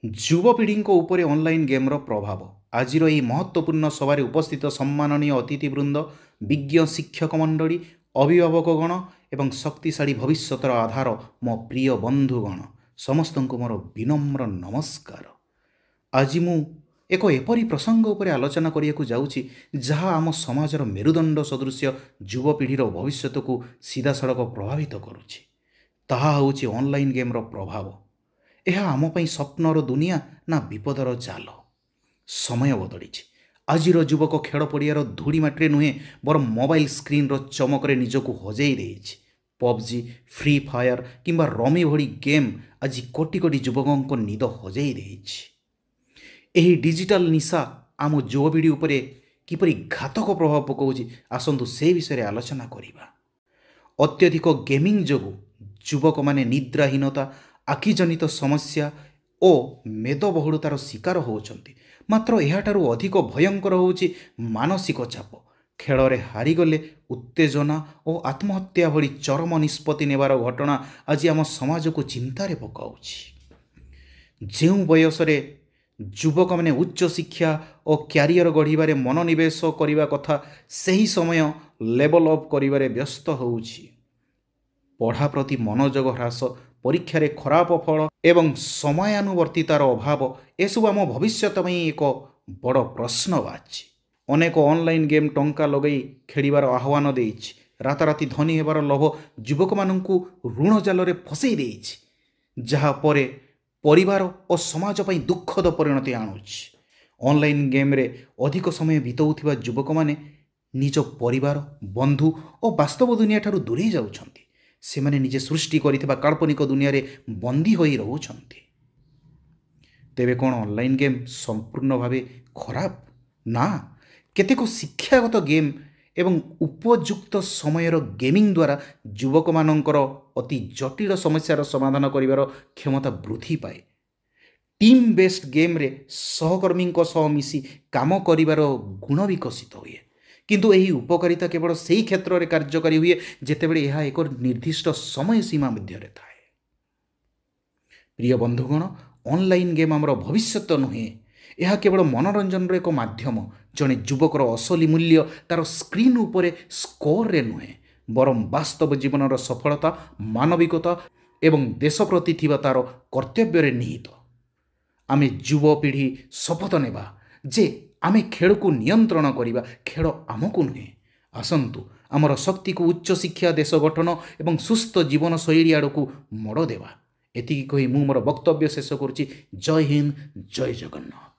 युवपीढ़ी उपरे ऑनलाइन गेम्र प्रभाव आज महत्वपूर्ण सभार उपस्थित सम्माननीय अतिथिवृंद विज्ञ शिक्षक मंडली अभिभावकगण एवं शक्तिशाली भविष्यतर आधार मो प्रिय बंधुगण समस्त को मोर विनम्र नमस्कार। आज मु एक एपरी प्रसंग उपर आलोचना करने जाऊँगी जहाँ आम समाजर मेरुदंड सदृश युवपीढ़ीर भविष्य को सीधा सड़क प्रभावित करुछि। ताहा होछि ऑनलाइन गेम्र प्रभाव। यह आम पई स्वप्नर दुनिया ना विपदर जाल। समय बदली आजिर युवक खेल पड़ियार धूड़ी माटी नुहे बर मोबाइल स्क्रीन चमकरे निजको हजई देछि। पबजी, फ्री फायर किंबा रमी भली गेम आज कोटी कोटी युवकों निद हजई देछि। एही डिजिटल निशा आम युवपीढ़ी उपरे किपरि घातक प्रभाव पकाउछि आसंतु से विषय आलोचना करिबा। अत्यधिक गेमिंग जोगु युवक माने निद्राहीनता, आखिजनित समस्या और मेदबहुलतार शिकार होउछन्ति। मात्र एहाठारु अधिक भयंकर होउछि मानसिक चाप। खेल हारिगले उत्तेजना और आत्महत्या भली चरम निष्पत्ति नेबार घटना आज आम समाज को चिंतार पकाउछि। जो बयसरे युवक मैंने उच्च शिक्षा और क्यारियर गढ़िबारे मनोनिवेश करिबा कथा सही समय लेवल अप करिबारे व्यस्त होउछि। पढ़ा प्रति मनोजोग ह्रास, परीक्षार खराब फल एवं समयानुवर्तितार अभाव एसबू आम भविष्य में एक बड़ प्रश्नवाची। अनेक ऑनलाइन गेम टंका लगई खेलिबार आह्वान देइछि। राताराति धनी हेबार लोभ युवक माननकु ऋण जाल फसई देइछि, जहा परे परिवार और समाज पई दुखद परिणति आणुछि। ऑनलाइन गेम रे अधिक समय बिताउथिबा युवक माने निज परिवार, बंधु और वास्तव दुनिया ठारू दूरे जाउछन्ति। से माने निजे सृष्टि करिथिबा काल्पनिक दुनिया रे बंदी होई रहुछन्ति। तेबे कोन ऑनलाइन गेम संपूर्ण भावे खराब? ना, केतेक शिक्षागत गेम एवं उपयुक्त समयर गेमिंग द्वारा युवक मानकर अति जटिल समस्यार समाधान करिवार क्षमता वृद्धि पाए। टीम बेस्ड गेम रे सहकर्मी सह मिसी काम करिवार गुण विकसित हुए। किंतु यही उपकारिता केवल सही क्षेत्र में कार्यकारी हुए जेतेबेले यह एक निर्दिष्ट समय सीमा मध्य थाए। प्रिय बंधुगण, ऑनलाइन गेम आमर भविष्य नुहे, यह केवल मनोरंजन एक माध्यम। जड़े युवकर असली मूल्य तार स्क्रीन उपरे स्कोर रे नुहे, बरम वास्तव जीवन सफलता, मानविकता एवं देश प्रति थिबा तार कर्तव्य रे निहित। आमे युवपीढ़ी शपथ नेबा जे आमे खेल को नियंत्रण करिबा, खेल आमको नुहे। आसंतु आमर शक्ति को उच्च शिक्षा, देश गठन एवं सुस्थ जीवन शैली आड़ को मोड़ देवा। एतिकी कही मु मोर वक्तव्य शेष करुछि। जय हिंद, जय जगन्नाथ।